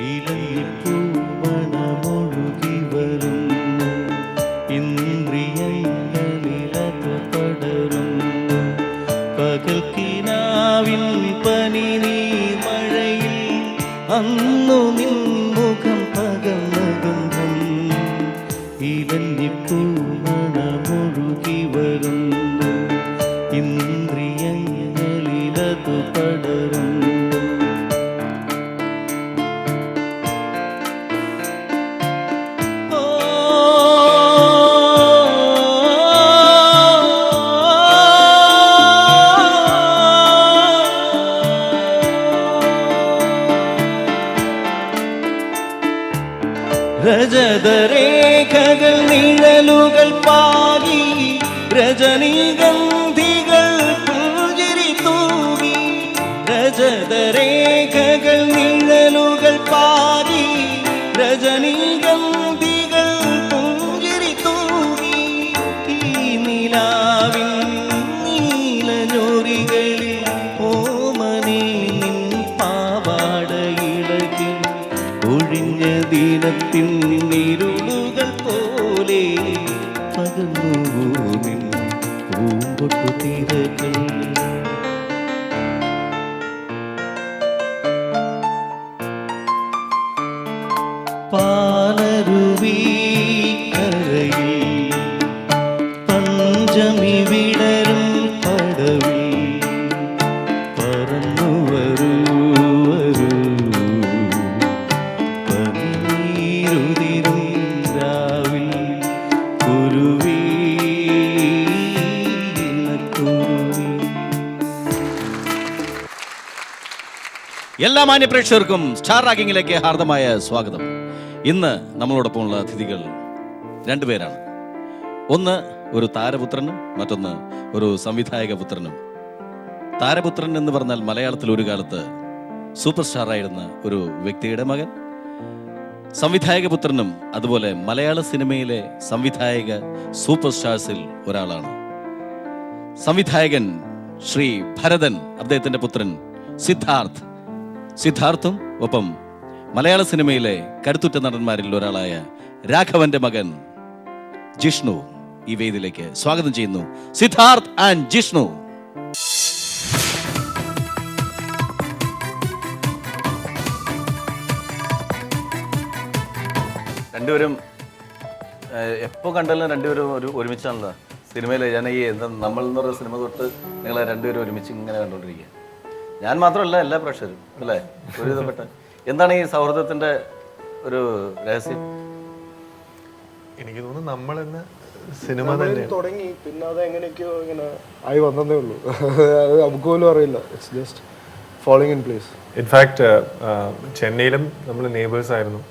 ഇലഞ്ഞിപ്പൂമണമൊഴുകി വരുന്നു, ഇന്ദ്രിയങ്ങളിലത് പടരുന്നു. പകൽക്കിനാവിൻ പനിനീർ മഴയിൽ അന്നു നിൻമുഖം പകർന്ന ഗന്ധം. ഇലഞ്ഞിപ്പൂമണമൊഴുകി വരുന്നു, ഇന്ദ്രിയങ്ങളിലത് പടരുന്നു. രജതരേഖകൾ നിഴലുകൾ പാകി, രജനീഗന്ധികൾ പുഞ്ചിരി തൂകി. രജതരേഖകൾ നിഴലുകൾ പാകി, രജനീഗന്ധികൾ പുഞ്ചിരി തൂകി. ഈ നിലാവിൻ നീലഞ്ഞൊറികളിൽ ഓമനേ നിൻ പാവാടയിളകി ഒഴിഞ്ഞ ദിനത്തിൻ ഇരുളുകൾ പോലെ പകർന്നു നിൻ പൂമ്പൊട്ടു തിരകൾ. പാലരുവി കരയിൽ പഞ്ചമി വിടരും പടവിൽ പറന്നു വരൂ വരൂ, പനിനീരുതിരും രാവിൽ കുരുവി കുരുവി. എല്ലാ മാന്യ പ്രേക്ഷകർക്കും സ്റ്റാർ റാങ്കിങ്ങിലേക്ക് ഹാർദമായ സ്വാഗതം. ഇന്ന് നമ്മളോടൊപ്പമുള്ള അതിഥികൾ രണ്ടുപേരാണ്. ഒന്ന് ഒരു താരപുത്രനും മറ്റൊന്ന് ഒരു സംവിധായക പുത്രനും. താരപുത്രൻ എന്ന് പറഞ്ഞാൽ മലയാളത്തിൽ ഒരു കാലത്ത് സൂപ്പർ സ്റ്റാറായിരുന്ന ഒരു വ്യക്തിയുടെ മകൻ. സംവിധായക പുത്രനും അതുപോലെ മലയാള സിനിമയിലെ സംവിധായക സൂപ്പർ സ്റ്റാർസിൽ ഒരാളാണ്. സംവിധായകൻ ശ്രീ ഭരതൻ, അദ്ദേഹത്തിന്റെ പുത്രൻ സിദ്ധാർത്ഥ്. സിദ്ധാർത്ഥും ഒപ്പം മലയാള സിനിമയിലെ കരുത്തുറ്റ നടന്മാരിൽ ഒരാളായ രാഘവന്റെ മകൻ ജിഷ്ണു ഈ വേദിയിലേക്ക് സ്വാഗതം ചെയ്യുന്നു. സിദ്ധാർത്ഥ് ആൻഡ് ജിഷ്ണു. രണ്ടുപേരും എപ്പോൾ കണ്ടാലും രണ്ടുപേരും ഒരുമിച്ചാണല്ലോ സിനിമയിൽ. ഞാൻ ഈ എന്താ നമ്മൾ എന്ന് പറയുന്ന സിനിമ തൊട്ട് നിങ്ങളെ രണ്ടുപേരും ഒരുമിച്ച് ഇങ്ങനെ കണ്ടുകൊണ്ടിരിക്കുക. ഞാൻ മാത്രമല്ല, എല്ലാ പ്രേക്ഷകരും അല്ലേ ഒരു വിധപ്പെട്ട. എന്താണ് ഈ സൗഹൃദത്തിന്റെ ഒരു രഹസ്യം? എനിക്ക് തോന്നുന്നു നമ്മൾ എന്ന സിനിമ തന്നെ തുടങ്ങി, പിന്നെ അത് എങ്ങനെയൊക്കെയോ ഇങ്ങനെ ആയി വന്നതേ ഉള്ളൂ. അത് നമുക്ക് പോലും അറിയില്ല. It's just following in place. In fact ചെന്നൈയിലും നമ്മൾ നെയ്ബേഴ്സ് ആയിരുന്നു.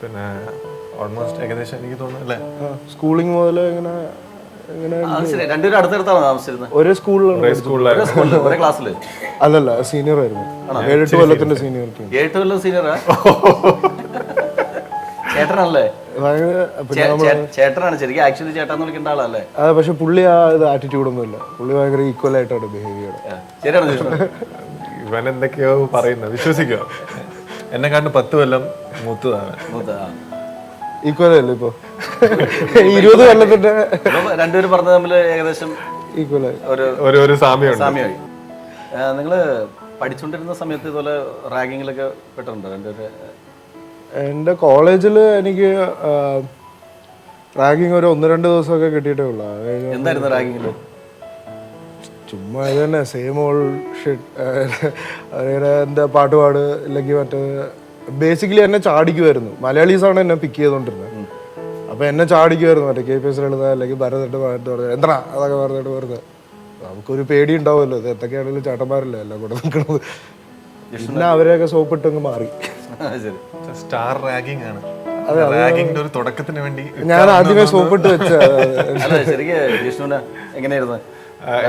പിന്നെ ഓൾമോസ്റ്റ് ഏകദേശം എനിക്ക് തോന്നുന്നു അല്ലേ സ്കൂളിംഗ് മുതൽ ഇങ്ങനെ രണ്ടുപേരും അടുത്തടുത്താണ് താമസിച്ചിരുന്നത്. ഒരേ സ്കൂളിലാണ്. ഒരേ ക്ലാസ്സിൽ അല്ലല്ല, സീനിയർ ആയിരുന്നു. 7-8 കൊല്ലത്തിന്റെ സീനിയറിറ്റി. 7 കൊല്ലം സീനിയറാ? ചേട്ടനല്ലേ? ചേട്ടനാണ് ശരിക്കും. ആക്ച്വലി ചേട്ടാന്ന് വിളിക്കേണ്ട ആളല്ലേ? അതെ, പക്ഷെ പുള്ളി ആ ഇത് ആറ്റിറ്റ്യൂഡ് ഒന്നും ഇല്ല. പുള്ളി ഭയങ്കര ഈക്വൽ ആയിട്ടാണ് ബിഹേവ് ചെയ്യുന്നത്. ശരിയാണ്. ഇവൻ എന്തൊക്കെയോ പറയുന്നത് വിശ്വസിക്കോ? എന്നെ കണ്ട് 10 കൊല്ലം മൂത്തതാണ്. ഈക്വൽ അല്ലേ ഇപ്പൊ? 20 കൊല്ലത്തിന്റെ രണ്ടുപേരും പറഞ്ഞ തമ്മിൽ ഏകദേശം ഈക്വൽ ഒരു സാമ്യമായി. നിങ്ങള് പഠിച്ചുകൊണ്ടിരുന്ന സമയത്ത് ഇതുപോലെ റാഗിങ്ങിലൊക്കെ പെട്ടിട്ടുണ്ടോ രണ്ടുപേര്? എൻ്റെ കോളേജിൽ എനിക്ക് റാഗിങ് ഒരു 1-2 ദിവസമൊക്കെ കിട്ടിയിട്ടേ ഉള്ളൂ. എന്തായിരുന്നു റാഗിങ്ങിൽ? ചുമ്മാ ഇത് തന്നെ, സെയിം ഓൾ ഷിറ്റ്. അങ്ങനെ എന്താ പാട്ട് പാട്, ഇല്ലെങ്കിൽ മറ്റേ ബേസിക്കലി എന്നെ ചാടിക്കുമായിരുന്നു. മലയാളീസാണ് എന്നെ പിക്ക് ചെയ്തുകൊണ്ടിരുന്നത്. അപ്പോൾ എന്നെ ചാടിക്കുമായിരുന്നു. മറ്റേ KPS എഴുതുക, അല്ലെങ്കിൽ ഭരതൻ്റെ പാട്ട് പറഞ്ഞത് എന്താ അതൊക്കെ പറഞ്ഞിട്ട് വെറുതെ. നമുക്കൊരു പേടി ഉണ്ടാവുമല്ലോ, ഇത് എന്തൊക്കെയാണെങ്കിലും ചേട്ടന്മാരല്ലേ എല്ലാം കൂടെ നിൽക്കുന്നത്. പിന്നെ അവരെയൊക്കെ സോപ്പിട്ടങ്ങ് മാറി. സ്റ്റാർ റാഗിംഗ് ആണ്. റാഗിങ്ങിന്റെ ഒരു തുടക്കത്തിന് വേണ്ടി ഞാൻ ആദ്യമേ സോപ്പിട്ട് വെച്ച.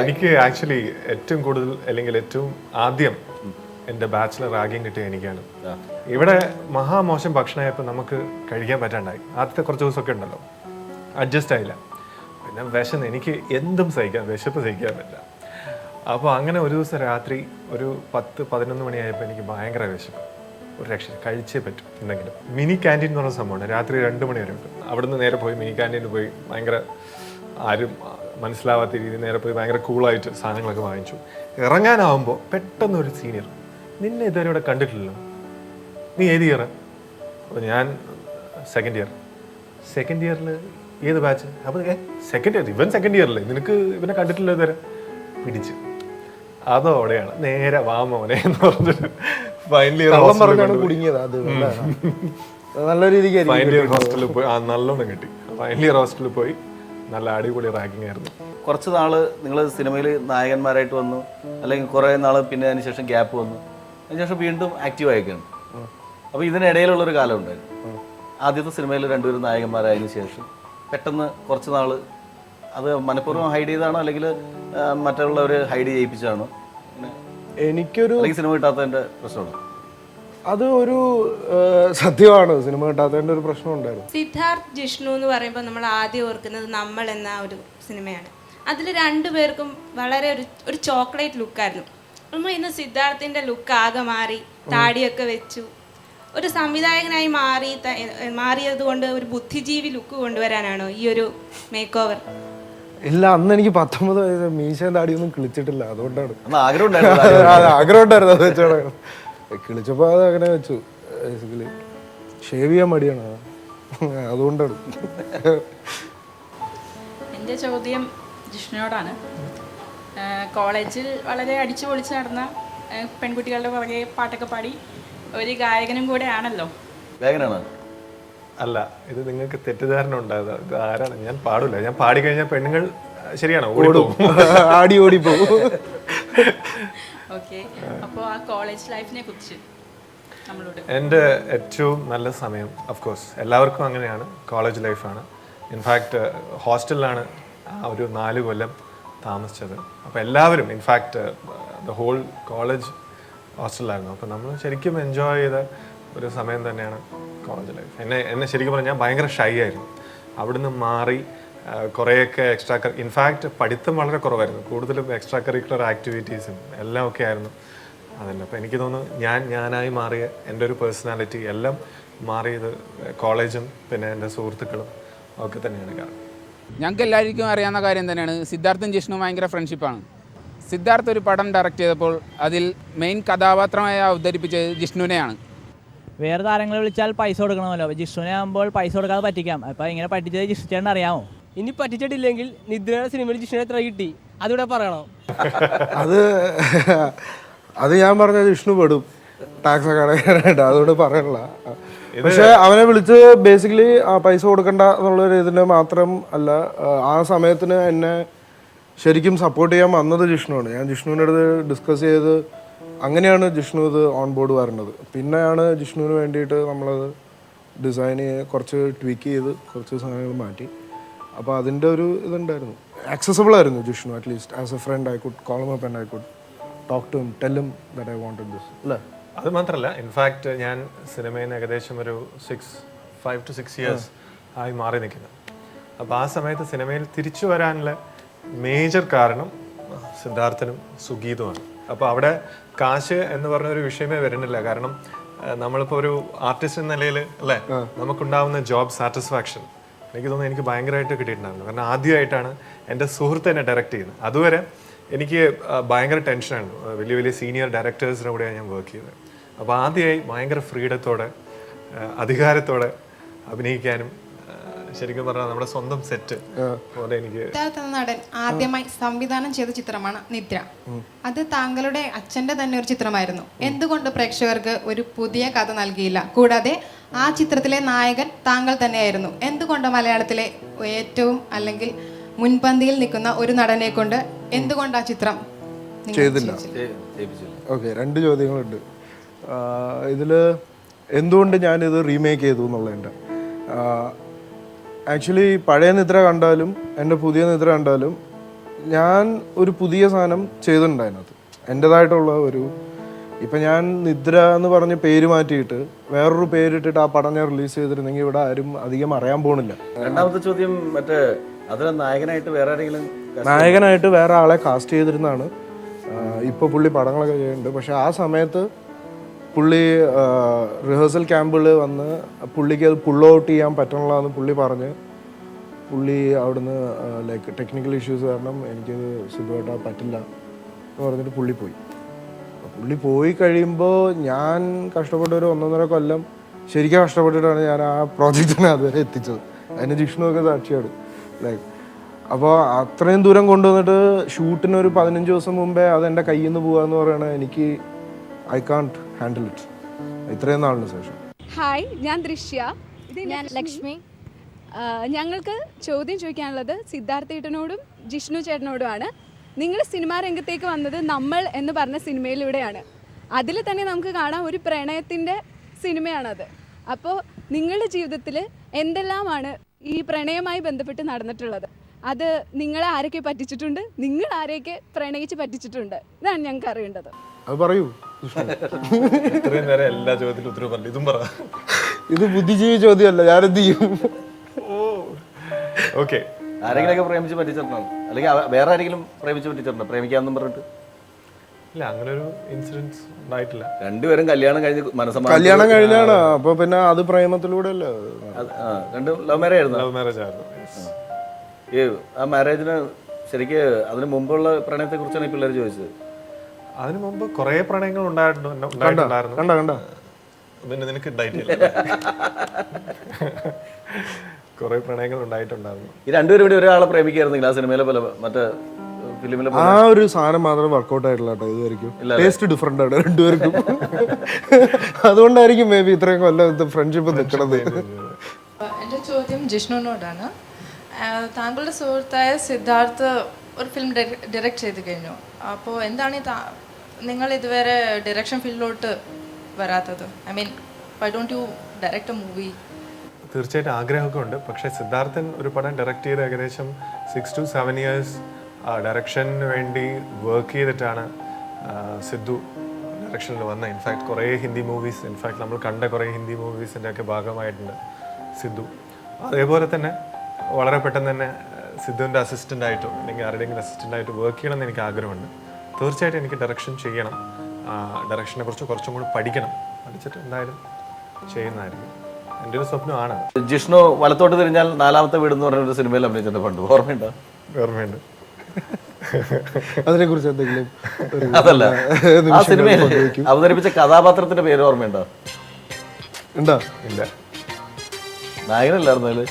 എനിക്ക് ആക്ച്വലി ഏറ്റവും കൂടുതൽ അല്ലെങ്കിൽ ഏറ്റവും ആദ്യം എൻ്റെ ബാച്ചിലർ റാഗിങ് കിട്ടിയ എനിക്കാണ്. ഇവിടെ മഹാമോശം ഭക്ഷണമായപ്പോൾ നമുക്ക് കഴിക്കാൻ പറ്റാണ്ടായി. ആദ്യത്തെ കുറച്ച് ദിവസമൊക്കെ ഉണ്ടല്ലോ, അഡ്ജസ്റ്റ് ആയില്ല. പിന്നെ എനിക്ക് എന്തും സഹിക്കാം, വിശപ്പ് സഹിക്കാൻ പറ്റില്ല. അപ്പോൾ അങ്ങനെ ഒരു ദിവസം രാത്രി ഒരു 10-11 മണിയായപ്പോൾ എനിക്ക് ഭയങ്കര വിശപ്പ്. ഒരു രക്ഷ കഴിച്ചേ പറ്റും എന്തെങ്കിലും. മിനി ക്യാൻറ്റീൻ എന്ന് പറഞ്ഞ സംഭവമാണ്, രാത്രി 2 മണി വരെ ഉണ്ട്. അവിടുന്ന് നേരെ പോയി മിനി ക്യാൻറ്റീനിൽ പോയി ഭയങ്കര ആരും മനസ്സിലാവാത്ത രീതിയിൽ നേരെ പോയി ഭയങ്കര കൂളായിട്ട് സാധനങ്ങളൊക്കെ വാങ്ങിച്ചു. ഇറങ്ങാനാവുമ്പോൾ പെട്ടെന്ന് ഒരു സീനിയർ, നിന്നെ ഇതുവരെ ഇവിടെ കണ്ടിട്ടില്ലല്ലോ, നീ ഏത് ഇയർ? അപ്പോൾ ഞാൻ സെക്കൻഡ് ഇയറിൽ ഏത് ബാച്ച്? അപ്പോൾ സെക്കൻഡ് ഇയർ, ഇവൻ സെക്കൻഡ് ഇയറില്ലേ, നിനക്ക് ഇവനെ കണ്ടിട്ടില്ല ഇതുവരെ? പിടിച്ചു. അതോടെയാണ് നേരെ വാ മോനെ എന്ന് പറഞ്ഞിട്ട് ഫൈനൽ ഇയർ കുടുങ്ങിയത്. അത് നല്ല രീതിക്ക് ഫൈനൽ ഇയർ ഹോസ്റ്റലിൽ പോയി നല്ലോണം കിട്ടി. ഫൈനൽ ഇയർ ഹോസ്റ്റലിൽ പോയി നല്ല അടിപൊളി റാങ്കിങ് ആയിരുന്നു. കുറച്ച് നാള് നിങ്ങൾ സിനിമയിൽ നായകന്മാരായിട്ട് വന്നു, അല്ലെങ്കിൽ കുറേ നാൾ പിന്നെ അതിന് ശേഷം ഗ്യാപ്പ് വന്നു, അതിനുശേഷം വീണ്ടും ആക്റ്റീവ് ആയിക്കാണ്. അപ്പോൾ ഇതിനിടയിലുള്ളൊരു കാലം ഉണ്ടായിരുന്നു. ആദ്യത്തെ സിനിമയിൽ 2 പേരും നായകന്മാരായതിനു ശേഷം പെട്ടെന്ന് കുറച്ച് നാൾ അത് മനഃപൂർവ്വം ഹൈഡ് ചെയ്താണോ അല്ലെങ്കിൽ മറ്റുള്ളവർ ഹൈഡ് ചെയ്യിപ്പിച്ചാണോ? എനിക്കൊരു സിനിമ കിട്ടാത്തതിൻ്റെ പ്രശ്നമാണ്. അത് ഒരു സത്യമാണ്, സിനിമ കിട്ടാത്തതിൻ്റെ ഒരു പ്രശ്നം ഉണ്ടായിരുന്നു. സിദ്ധാർത്ഥ് ജിഷ്ണു എന്ന് പറയുമ്പോൾ നമ്മൾ ആദ്യം ഓർക്കുന്നത് നമ്മൾ എന്ന ഒരു സിനിമയാണ്. അതിൽ 2 പേർക്കും വളരെ ഒരു ചോക്ലേറ്റ് ലുക്കായിരുന്നു. നമ്മൾ ഇന്ന് സിദ്ധാർത്ഥിൻ്റെ ലുക്ക് ആകെ മാറി, താടിയൊക്കെ വെച്ചു, ഒരു സംവിധായകനായി മാറിയത് കൊണ്ട് ഒരു ബുദ്ധിജീവി ലുക്ക് കൊണ്ടുവരാനാണോ ഈ ഒരു മേക്ക് ഓവർ? ഇല്ല, അന്ന് എനിക്ക് 19 വയസ്സ്, മീശയും താടിയൊന്നും കിളിച്ചിട്ടില്ല, അതുകൊണ്ടാണ്. ആഗ്രഹം ആഗ്രഹം ഉണ്ടായിരുന്നു, അത് വെച്ചോടെ കിളിച്ചപ്പോൾ അത് അങ്ങനെ വെച്ചു. ബേസിക്കലി ഷേവ് ചെയ്യാൻ മടിയാണ്, അതുകൊണ്ടാണ്. എൻ്റെ ചോദ്യം ജിഷ്ണുവിനോടാണ്. കോളേജിൽ വളരെ അടിച്ചു പൊളിച്ച് നടന്ന പെൺകുട്ടികളുടെ പുറകെ പാട്ടൊക്കെ പാടി ഒരു ഗായകനും കൂടെ ആണല്ലോ. ഗായകനാണ്? അല്ല, ഇത് നിങ്ങൾക്ക് തെറ്റിദ്ധാരണ ഉണ്ടായത്. ഇത് ആരാണ്? ഞാൻ പാടില്ല. ഞാൻ പാടിക്കഴിഞ്ഞാൽ പെണ്ണുങ്ങൾ ശരിയാണോ ഓടും, ആടി ഓടിപ്പോകും. ഓക്കെ, അപ്പോൾ ആ കോളേജ് ലൈഫിനെ കുറിച്ച് നമ്മളോട്. എൻ്റെ ഏറ്റവും നല്ല സമയം ഓഫ്കോഴ്സ് എല്ലാവർക്കും അങ്ങനെയാണ്, കോളേജ് ലൈഫാണ്. ഇൻഫാക്റ്റ് ഹോസ്റ്റലിലാണ് ഒരു 4 കൊല്ലം താമസിച്ചത്. അപ്പോൾ എല്ലാവരും ഇൻഫാക്റ്റ് ദ ഹോൾ കോളേജ് ഹോസ്റ്റലിലായിരുന്നു. അപ്പോൾ നമ്മൾ ശരിക്കും എൻജോയ് ചെയ്ത ഒരു സമയം തന്നെയാണ് കോളേജ് ലൈഫ്. എന്നെ ശരിക്കും പറഞ്ഞാൽ ഞാൻ ഭയങ്കര ഷൈ ആയിരുന്നു. അവിടുന്ന് മാറി കുറേയൊക്കെ ഇൻഫാക്റ്റ് പഠിത്തം വളരെ കുറവായിരുന്നു, കൂടുതലും എക്സ്ട്രാ കരിക്കുലർ ആക്ടിവിറ്റീസും എല്ലാം ഒക്കെ ആയിരുന്നു അതന്നെ. അപ്പോൾ എനിക്ക് തോന്നുന്നു ഞാനായി മാറിയ എൻ്റെ ഒരു പേഴ്സണാലിറ്റി എല്ലാം മാറിയത് കോളേജും പിന്നെ എൻ്റെ സുഹൃത്തുക്കളും ഒക്കെ തന്നെയാണ് കാരണം. ഞങ്ങൾക്ക് എല്ലാവർക്കും അറിയാവുന്ന കാര്യം തന്നെയാണ്, സിദ്ധാർത്ഥും ജിഷ്ണുവും ഭയങ്കര ഫ്രണ്ട്ഷിപ്പാണ്. സിദ്ധാർത്ഥ് ഒരു പടം ഡയറക്റ്റ് ചെയ്തപ്പോൾ അതിൽ മെയിൻ കഥാപാത്രമായി അവതരിപ്പിച്ചത് ജിഷ്ണുവിനെയാണ്. വേറെ താരങ്ങളെ വിളിച്ചാൽ പൈസ കൊടുക്കണമല്ലോ, അപ്പോൾ ജിഷ്ണുവിനെ ആകുമ്പോൾ പൈസ കൊടുക്കാതെ പറ്റിക്കാം. അപ്പോൾ ഇങ്ങനെ പറ്റിച്ചത് ജിഷ്ണുചേട്ടൻ അറിയാമോ? ഇനി പറ്റിച്ചിട്ടില്ലെങ്കിൽ നിദ്രയുടെ സിനിമയിൽ ജിഷ്ണുവിനെ എത്ര കിട്ടി അതിവിടെ പറയണോ? അത് ഞാൻ പറഞ്ഞത് ജിഷ്ണു പെടും, ടാക്സ് ഒക്കെ അടയ്ക്കാനായിട്ട്, അതുകൊണ്ട് പറയണില്ല. പക്ഷെ അവനെ വിളിച്ച് ബേസിക്കലി പൈസ കൊടുക്കണ്ട എന്നുള്ളൊരു ഇതിന് മാത്രം അല്ല, ആ സമയത്തിന് എന്നെ ശരിക്കും സപ്പോർട്ട് ചെയ്യാൻ വന്നത് ജിഷ്ണുവാണ്. ഞാൻ ജിഷ്ണുവിൻ്റെ അടുത്ത് ഡിസ്കസ് ചെയ്ത് അങ്ങനെയാണ് ജിഷ്ണു ഇത് ഓൺ ബോർഡ് വരേണ്ടത്. പിന്നെയാണ് ജിഷ്ണുവിന് വേണ്ടിയിട്ട് നമ്മളത് ഡിസൈൻ കുറച്ച് ട്വീക്ക് ചെയ്ത് കുറച്ച് സാധനങ്ങൾ മാറ്റി. അപ്പോൾ അതിൻ്റെ ഒരു ഇതുണ്ടായിരുന്നു. ആക്സസിബിൾ ആയിരുന്നു Jishnu. At least as a friend I could call him up and I could talk to him, tell him that I wanted this. അല്ലേ? അത് മാത്രമല്ല, ഇൻഫാക്റ്റ് ഞാൻ സിനിമയിൽ നിന്ന് ഏകദേശം ഒരു 5 to 6 ഇയേഴ്സ് ആയി മാറി നിൽക്കുന്നത്. അപ്പോൾ ആ സമയത്ത് സിനിമയിൽ തിരിച്ചു വരാനുള്ള മേജർ കാരണം സിദ്ധാർത്ഥനും സുഗീതുമാണ്. അപ്പോൾ അവിടെ കാശ് എന്ന് പറഞ്ഞൊരു വിഷയമേ വരുന്നില്ല. കാരണം നമ്മളിപ്പോൾ ഒരു ആർട്ടിസ്റ്റ് എന്ന നിലയിൽ അല്ലേ, നമുക്കുണ്ടാവുന്ന ജോബ് സാറ്റിസ്ഫാക്ഷൻ എനിക്ക് തോന്നുന്നു എനിക്ക് ഭയങ്കരമായിട്ട് കിട്ടിയിട്ടുണ്ടായിരുന്നു. കാരണം ആദ്യമായിട്ടാണ് എൻ്റെ സുഹൃത്ത് എന്നെ ഡയറക്റ്റ് ചെയ്യുന്നത്. അതുവരെ എനിക്ക് ഭയങ്കര ടെൻഷനായിരുന്നു. വലിയ വലിയ സീനിയർ ഡയറക്ടേഴ്സിൻ്റെ കൂടെയാണ് ഞാൻ വർക്ക് ചെയ്തത്. അപ്പോൾ ആദ്യമായി ഭയങ്കര ഫ്രീഡത്തോടെ അധികാരത്തോടെ അഭിനയിക്കാനും ശരിക്കും പറഞ്ഞാൽ നമ്മുടെ സ്വന്തം സെറ്റ് പോലെ എനിക്ക്. സിദ്ധാർത്ഥ് എന്ന നടൻ ആദ്യമായി സംവിധാനം ചെയ്ത ചിത്രമാണ് നിദ്ര. അത് താങ്കളുടെ അച്ഛൻ്റെ തന്നെ ഒരു ചിത്രമായിരുന്നു. എന്തുകൊണ്ട് പ്രേക്ഷകർക്ക് ഒരു പുതിയ കഥ നൽകിയില്ല? കൂടാതെ ആ ചിത്രത്തിലെ നായകൻ താങ്കൾ തന്നെയായിരുന്നു. എന്തുകൊണ്ട് മലയാളത്തിലെ ഏറ്റവും അല്ലെങ്കിൽ മുൻപന്തിയിൽ നിൽക്കുന്ന ഒരു നടനെ കൊണ്ട് എന്തുകൊണ്ട് ആ ചിത്രം ചെയ്തില്ല? ഓക്കെ, 2 ചോദ്യങ്ങളുണ്ട് ഇതിൽ. എന്തുകൊണ്ട് ഞാനിത് റീമേക്ക് ചെയ്തു എന്നുള്ളതിൻ്റെ ആക്ച്വലി പഴയ നിദ്ര കണ്ടാലും എൻ്റെ പുതിയ നിദ്ര കണ്ടാലും ഞാൻ ഒരു പുതിയ സാധനം ചെയ്തിട്ടുണ്ട് അതിനകത്ത്, എൻ്റെതായിട്ടുള്ള ഒരു. ഇപ്പം ഞാൻ നിദ്ര എന്ന് പറഞ്ഞ് പേര് മാറ്റിയിട്ട് വേറൊരു പേരിട്ടിട്ട് ആ പടം ഞാൻ റിലീസ് ചെയ്തിരുന്നെങ്കിൽ ഇവിടെ ആരും അധികം അറിയാൻ പോണില്ല. രണ്ടാമത്തെ ചോദ്യം, മറ്റേ അതിൽ നായകനായിട്ട് വേറെ ആരെങ്കിലും? നായകനായിട്ട് വേറെ ആളെ കാസ്റ്റ് ചെയ്തിരുന്നതാണ്. ഇപ്പോൾ പുള്ളി പടങ്ങളൊക്കെ ചെയ്യുന്നുണ്ട്. പക്ഷെ ആ സമയത്ത് പുള്ളി റിഹേഴ്സൽ ക്യാമ്പിൽ വന്ന് പുള്ളിക്ക് അത് പുൾ ഔട്ട് ചെയ്യാൻ പറ്റണില്ലെന്ന് പുള്ളി പറഞ്ഞ് പുള്ളി അവിടുന്ന് ലൈക്ക് ടെക്നിക്കൽ ഇഷ്യൂസ് കാരണം എനിക്കത് സിദ്ധുവായിട്ടാ പറ്റില്ല എന്ന് പറഞ്ഞിട്ട് പുള്ളി പോയി. പുള്ളി പോയി കഴിയുമ്പോൾ ഞാൻ കഷ്ടപ്പെട്ട ഒരു 1.5 കൊല്ലം ശരിക്കും കഷ്ടപ്പെട്ടിട്ടാണ് ഞാൻ ആ പ്രോജക്റ്റിനെ അതുവരെ എത്തിച്ചത്. അതിന് ജിഷ്ണുവൊക്കെ സാക്ഷിയാണ്. ലൈക്ക് അപ്പോൾ അത്രയും ദൂരം കൊണ്ടുവന്നിട്ട് ഷൂട്ടിന് ഒരു 15 ദിവസം മുമ്പേ അതെൻ്റെ കയ്യിൽ നിന്ന് പോകാന്ന് പറയണത് എനിക്ക് ഐ കാൺട്ട് ഹാൻഡിൽ ഇറ്റ്. ഇത്രയും നാളിന് ശേഷം. ഹായ്, ഞാൻ ദൃശ്യ. ഞാൻ ലക്ഷ്മി. ഞങ്ങൾക്ക് ചോദ്യം ചോദിക്കാനുള്ളത് സിദ്ധാർത്ഥേട്ടനോടും ജിഷ്ണു ചേട്ടനോടുമാണ്. നിങ്ങൾ സിനിമാ രംഗത്തേക്ക് വന്നത് നമ്മൾ എന്ന് പറഞ്ഞ സിനിമയിലൂടെയാണ്. അതിൽ തന്നെ നമുക്ക് കാണാം ഒരു പ്രണയത്തിൻ്റെ സിനിമയാണത്. അപ്പോൾ നിങ്ങളുടെ ജീവിതത്തിൽ എന്തെല്ലാമാണ് ഈ പ്രണയവുമായി ബന്ധപ്പെട്ട് നടന്നിട്ടുള്ളത്? അത് നിങ്ങളെ ആരൊക്കെ പറ്റിച്ചിട്ടുണ്ട്, നിങ്ങൾ ആരെയൊക്കെ പ്രണയിച്ച് പറ്റിച്ചിട്ടുണ്ട്? ഇതാണ് ഞങ്ങൾക്ക് അറിയേണ്ടത്. അത് പറയൂ. ഇത്രയും നേരം എല്ലാ ചോദ്യത്തിലും ഉത്തരവ് പറഞ്ഞു, ഇതും പറ. ഇത് ബുദ്ധിജീവി ചോദ്യമല്ല, ഞാനെന്ത് ചെയ്യും? ഓക്കെ, ആരെങ്കിലൊക്കെ പ്രേമിച്ച് പറ്റിച്ചിട്ടുണ്ടോ? അല്ലെങ്കിൽ വേറെ ആരെങ്കിലും പ്രേമിച്ച് പറ്റിച്ചിട്ടുണ്ടോ? പ്രേമിക്കാന്നും പറഞ്ഞിട്ട് ഇല്ല, അങ്ങനെ ഒരു ഇൻസിഡൻസ് ഉണ്ടായിട്ടില്ല. രണ്ടുപേരും കല്യാണം കഴിഞ്ഞ് കല്യാണം കഴിഞ്ഞാണ്. അപ്പൊ പിന്നെ അത് പ്രേമത്തിലൂടെ അല്ലേ? രണ്ടും ലവ് മാരേജ് ആയിരുന്നു. ലവ് മാരേജ് ആയിരുന്നു. ഈ ആ മാരേജിന് ശരിക്ക് അതിന് മുമ്പുള്ള പ്രണയത്തെ കുറിച്ചാണ് ഈ പിള്ളേർ ചോദിച്ചത്. അതിനു മുമ്പ് കുറെ പ്രണയങ്ങൾ ഉണ്ടായിട്ടുണ്ടായിരുന്നു. കണ്ട പിന്നെ നിനക്ക് ഉണ്ടായിട്ടില്ല. കുറെ പ്രണയങ്ങൾ ഉണ്ടായിട്ടുണ്ടായിരുന്നു. ഈ രണ്ടുപേരും കൂടി ഒരാളെ പ്രേമിക്കായിരുന്നെങ്കിൽ ആ സിനിമയിലെ പോലെ മറ്റേ ഫിലിമിലെ ആ ഒരു സാധനം മാത്രം വർക്കൗട്ട് ആയിട്ടില്ല കേട്ടോ ഇതുവരെയ്ക്കും. ടേസ്റ്റ് ഡിഫറെന്റ് ആണ് രണ്ടുപേർക്കും. അതുകൊണ്ടായിരിക്കും മേ ബി ഇത്രയും കൊല്ലം ഫ്രണ്ട്ഷിപ്പ് നിൽക്കണത്. എൻ്റെ ചോദ്യം ജിഷ്ണുവിനോടാണ്. താങ്കളുടെ സുഹൃത്തായ സിദ്ധാർത്ഥ് ഒരു ഫിലിം ഡയറക്റ്റ് ചെയ്ത് കഴിഞ്ഞു. അപ്പോൾ എന്താണ് നിങ്ങൾ ഇതുവരെ ഡയറക്ഷൻ ഫീൽഡിലോട്ട് വരാത്തത്? I mean, why don't you direct A movie? തീർച്ചയായിട്ടും ആഗ്രഹമൊക്കെ ഉണ്ട്. പക്ഷേ സിദ്ധാർത്ഥൻ ഒരു പടം ഡയറക്റ്റ് ചെയ്ത് ഏകദേശം 6 to 7 years ഡയറക്ഷന് വേണ്ടി വർക്ക് ചെയ്തിട്ടാണ് സിദ്ധു ഡയറക്ഷനിൽ വന്നത്. ഇൻഫാക്ട് കുറേ ഹിന്ദി മൂവീസ്, ഇൻഫാക്ട് നമ്മൾ കണ്ട കുറേ ഹിന്ദി മൂവീസിൻ്റെ ഒക്കെ ഭാഗമായിട്ടുണ്ട് സിദ്ധു. അതേപോലെ തന്നെ വളരെ പെട്ടെന്ന് തന്നെ സിദ്ധുവിൻ്റെ അസിസ്റ്റൻ്റായിട്ടോ അല്ലെങ്കിൽ ആരുടെയെങ്കിലും അസിസ്റ്റൻ്റായിട്ടോ വർക്ക് ചെയ്യണമെന്ന് എനിക്ക് ആഗ്രഹമുണ്ട്. തീർച്ചയായിട്ടും എനിക്ക് ഡയറക്ഷൻ ചെയ്യണം. ഡയറക്ഷനെ കുറിച്ച് കുറച്ചും കൂടി പഠിക്കണം. പഠിച്ചിട്ട് എന്തായാലും ചെയ്യുന്നതായിരിക്കും. എൻ്റെ ഒരു സ്വപ്നമാണ്. ജിഷ്ണു വലത്തോട്ട് തിരിഞ്ഞാൽ നാലാമത്തെ വീട് എന്ന് പറഞ്ഞൊരു സിനിമയിൽ അഭിനയിച്ചിട്ടുണ്ട് പണ്ട്. ഓർമ്മയുണ്ടോ? ഓർമ്മയുണ്ട്. അതിനെ കുറിച്ച് എന്തെങ്കിലും? അതല്ല, ആ സിനിമയിൽ അവതരിപ്പിച്ച കഥാപാത്രത്തിന്റെ പേര് ഓർമ്മയുണ്ടോ? ഉണ്ടോ? ഇല്ല. നായകനല്ലായിരുന്നു അതില്?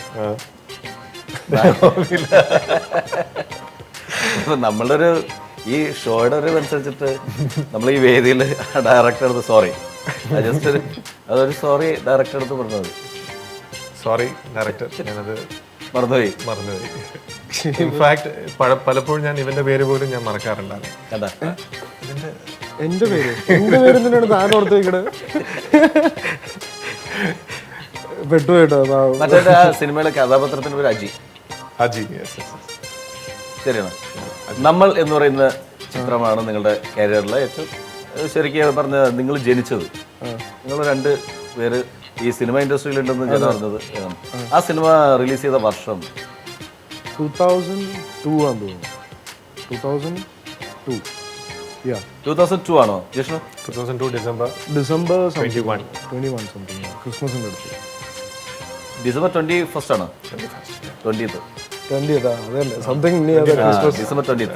നമ്മളുടെ ഒരു ഈ ഷോയുടെ ഒരു അനുസരിച്ചിട്ട് നമ്മൾ ഈ വേദിയിൽ ഡയറക്ടർ എടുത്ത് സോറി ജസ്റ്റ് അതൊരു സോറി ഡയറക്ടർ എടുത്ത് പറഞ്ഞത്. സോറി ഡയറക്ടർ, ഞാനത് മറന്നുപോയി. ഇൻഫാക്ട് പലപ്പോഴും ഞാൻ ഇവന്റെ പേര് പോലും ഞാൻ മറക്കാറുണ്ടായിരുന്നു. കണ്ടാ എന്റെ പേര് എന്തിനാണ് താൻ ഓർത്ത് വെക്കണേ? പെട്ടുപോയിട്ടോ. മറ്റേ ആ സിനിമയിലെ കഥാപാത്രത്തിന്റെ പേര് അജി. ശരിയാണ്. നമ്മൾ എന്ന് പറയുന്ന ചിത്രമാണ് നിങ്ങളുടെ കരിയറിലെ ഏറ്റവും ശരിക്കും പറഞ്ഞ നിങ്ങൾ ജനിച്ചത്. നിങ്ങൾ 2 പേര് ഈ സിനിമ ഇൻഡസ്ട്രിയിൽ ഉണ്ടെന്ന് ഞാൻ പറഞ്ഞത്. ആ സിനിമ റിലീസ് ചെയ്ത വർഷം 2002 ആണെന്ന് തോന്നുന്നു. 2002. 2002 ആണോ ജിഷ്ണു? 2002 December 21 something. ക്രിസ്മസിന്റെ അടുത്ത്. ഡിസംബർ 21st ആണോ? 20th. 20th അതല്ലേ സംതിങ്. December 20th.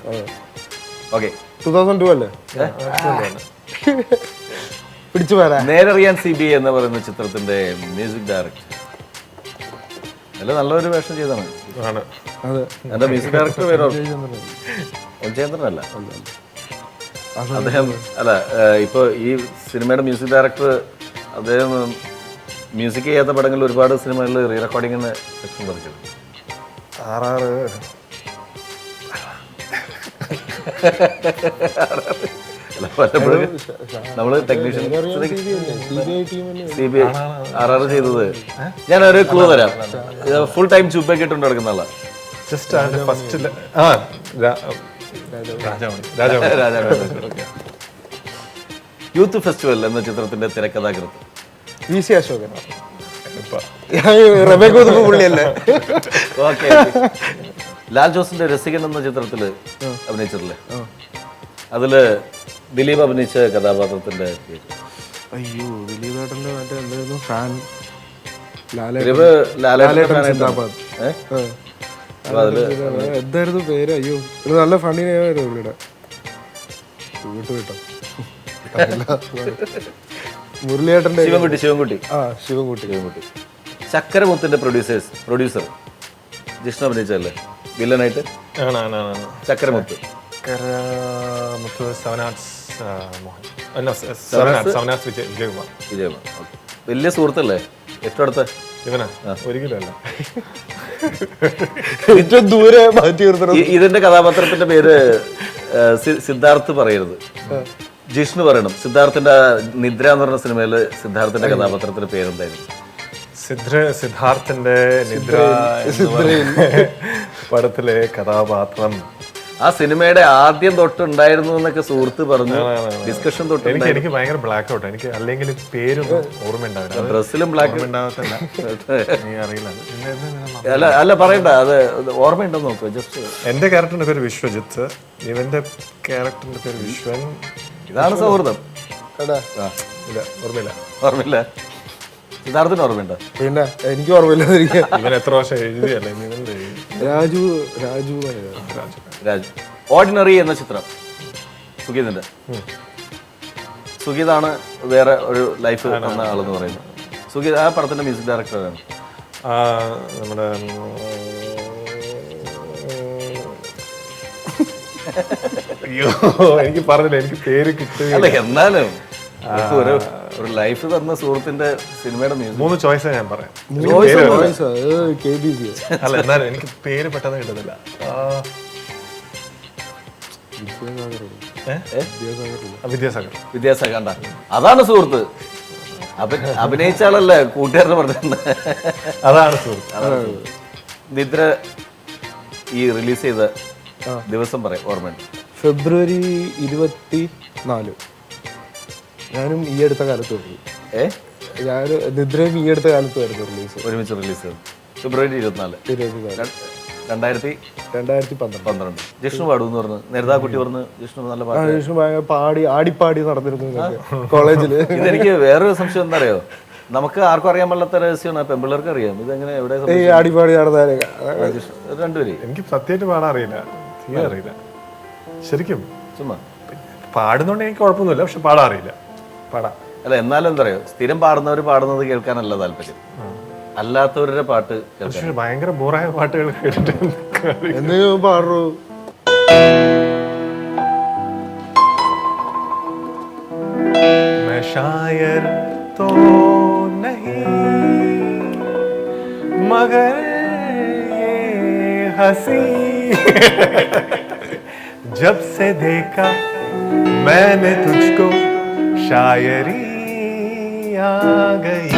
ഓക്കെ, 2002 അല്ലേ? പിടിച്ചു വരാ. നേരറിയാൻ CBI എന്ന് പറയുന്ന ചിത്രത്തിന്റെ മ്യൂസിക് ഡയറക്ടർ അല്ല, നല്ലൊരു വേഷം ചെയ്താണ്. എന്റെ മ്യൂസിക് ഡയറക്ടർ പേരോ ചന്ദ്രനല്ല അദ്ദേഹം അല്ല. ഇപ്പൊ ഈ സിനിമയുടെ മ്യൂസിക് ഡയറക്ടർ അദ്ദേഹം മ്യൂസിക് ചെയ്യാത്ത പടങ്ങളിൽ ഒരുപാട് സിനിമകളിൽ റീ റെക്കോർഡിങ്ങിന് സെക്ഷൻ പറിച്ചത്. നമ്മള് ടെക്നീഷ്യൻ CBI RR ചെയ്തത്. ഞാനൊരു ക്ലൂ തരാം. ഫുൾ ടൈം ചുപ്പൊക്കെ ഇട്ടുകൊണ്ട് നടക്കുന്ന ആളാ. യൂത്ത് ഫെസ്റ്റിവൽ എന്ന ചിത്രത്തിന്റെ തിരക്കഥാകൃത്ത് VC അശോകൻ. പുള്ളിയല്ലേ? ഓക്കെ. ലാൽ ജോസിന്റെ രസികൻ എന്ന ചിത്രത്തില് അഭിനയിച്ചിട്ടില്ലേ? അതില് ദിലീപ് അഭിനയിച്ച കഥാപാത്രത്തിന്റെ പേര് അയ്യോ ദിലീപേട്ടൻ്റെ മറ്റേ എന്തായിരുന്നു ഫാൻ ദിലീപ് ലാലേട്ടൻ fan സിന്ദാബാദ്. ആയിട്ടാണ്. എന്തായിരുന്നു പേര്? അയ്യോ ഒരു നല്ല ഫണ്ണി നെയ്മായിരുന്നു ഇവിടെ കേട്ടോ. മുരളിയേട്ടൻ്റെ ശിവൻകുട്ടി ആ ശിവൻകുട്ടി. ചക്കരമുത്തിന്റെ പ്രൊഡ്യൂസർ ജിഷ്ണു അഭിനയിച്ചല്ലേ വില്ലനായിട്ട്? ചക്കരമുത്ത് വിജയകുമാർ. വലിയ സുഹൃത്തല്ലേ? ഏറ്റവും അടുത്ത ഒരിക്കലല്ല, ഏറ്റവും ദൂരെ മാറ്റി നിർത്തണം. ഇതിന്റെ കഥാപാത്രത്തിന്റെ പേര് സിദ്ധാർത്ഥ് പറയരുത്, ജിഷ്ണു പറയണം. സിദ്ധാർത്ഥിന്റെ നിദ്ര എന്ന് പറഞ്ഞ സിനിമയില് സിദ്ധാർത്ഥിന്റെ കഥാപാത്രത്തിന്റെ പേരെന്തായിരുന്നു? സിദ്ധാർത്ഥന്റെ നിദ്ര പടത്തിലെ കഥാപാത്രം. ആ സിനിമയുടെ ആദ്യം തൊട്ടുണ്ടായിരുന്നു എന്നൊക്കെ സുഹൃത്ത് പറഞ്ഞു. ഡിസ്കഷൻ തൊട്ട് എനിക്ക് ഭയങ്കര ബ്ലാക്ക് ഔട്ട്. എനിക്ക് അല്ലെങ്കിൽ പേരൊന്നും ഓർമ്മയുണ്ടാവില്ല. ഡ്രസ്സിലും ബ്ലാക്ക് ഉണ്ടാവത്തില്ല, അറിയില്ല. അല്ല പറയണ്ട, അത് ഓർമ്മയുണ്ടെന്ന് നോക്കുക. ജസ്റ്റ് എന്റെ ക്യാരക്ടറിന്റെ പേര് വിശ്വജിത്ത്, ഇവന്റെ ക്യാരക്ടറിന്റെ പേര് വിശ്വൻ. ഇതാണ് സൗഹൃദം. ഇല്ല, ഓർമ്മയില്ല. ഓർമ്മയില്ല? സിദ്ധാർത്ഥത്തിന് ഓർമ്മയുണ്ടോ? പിന്നെ എനിക്ക് ഓർമ്മയില്ല. ഇവൻ എത്ര വർഷം എഴുതിയല്ലേ? രാജു. ഓർഡിനറി എന്ന ചിത്രം സുഗീതിന്റെ. സുഗീതാണ് വേറെ ഒരു ലൈഫ് എന്ന ആളെന്ന് പറയുന്നത്. സുഗീത് ആ പടത്തിന്റെ മ്യൂസിക് ഡയറക്ടറാണ്. നമ്മുടെ അയ്യോ എനിക്ക് പറഞ്ഞില്ല, എനിക്ക് പേര് കിട്ടുക. അല്ല എന്നാലും ഒരു ലൈഫ് തന്ന സുഹൃത്തിന്റെ സിനിമയുടെ മ്യൂസിക്. 3 ചോയ്സ് ഞാൻ പറയാം. അല്ല എന്നാലും എനിക്ക് പേര് പെട്ടെന്ന് കിട്ടുന്നില്ല. വിദ്യാസാഗർ കണ്ട, അതാണ് സുഹൃത്ത്. അഭിനയിച്ച ആളല്ലേ കൂട്ടുകാരനെ പറഞ്ഞത്. അതാണ് സുഹൃത്ത്. നിദ്ര ഈ റിലീസ് ചെയ്ത ദിവസം പറയാം, ഓർമ്മയുണ്ട്? ഫെബ്രുവരി 24. ഞാനും ഈ അടുത്ത കാലത്ത് വന്നു. ഞാൻ നിദ്രയും ഈ അടുത്ത കാലത്ത് വരുന്നു റിലീസ്. ഒരുമിച്ച് റിലീസ് ചെയ്തു ഫെബ്രുവരി 24, 2012. ജിഷ്ണു പാടുന്ന് പറഞ്ഞു, നേരത്തെ പറഞ്ഞു ജിഷ്ണു നല്ല പാട്ട്. ജിഷ്ണു പാടി ആടിപ്പാടി നടന്നിരുന്നു കോളേജില്. ഇതെനിക്ക് വേറൊരു സംശയം എന്താ അറിയോ, നമുക്ക് ആർക്കും അറിയാൻ പാടില്ലാത്ത രഹസ്യമാണ്, പെമ്പിള്ളേർക്ക് അറിയാം. ഇതെങ്ങനെ എവിടെ ആടിപ്പാടി നടന്നാലേ രണ്ടുപേര്? എനിക്ക് സത്യമായിട്ട് പാടാൻ അറിയില്ല, തീരെ അറിയില്ല ശരിക്കും. ചുമ്മാ പാടുന്നോണ്ട് എനിക്ക് കുഴപ്പമൊന്നുമില്ല, പക്ഷെ പാടാൻ അറിയില്ല. പാടാം. അല്ല എന്നാലും എന്താ അറിയോ, സ്ഥിരം പാടുന്നവർ പാടുന്നത് കേൾക്കാനല്ല താല്പര്യം, അല്ലാത്തവരുടെ പാട്ട് കേൾക്കാൻ. ഭയങ്കര ബോറായ പാട്ടുകൾ കേട്ടിട്ട് എന്തെങ്കിലും പാടൂ. शायर तो नहीं मगर ये हंसी जब से देखा मैंने तुझको शायरी आ गई.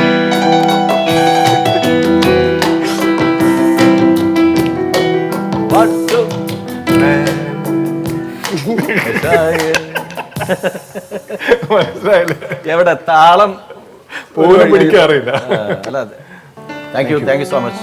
എവിടെ താളം പോലും പിടിക്കാറില്ല. അല്ല താങ്ക് യു സോ മച്ച്.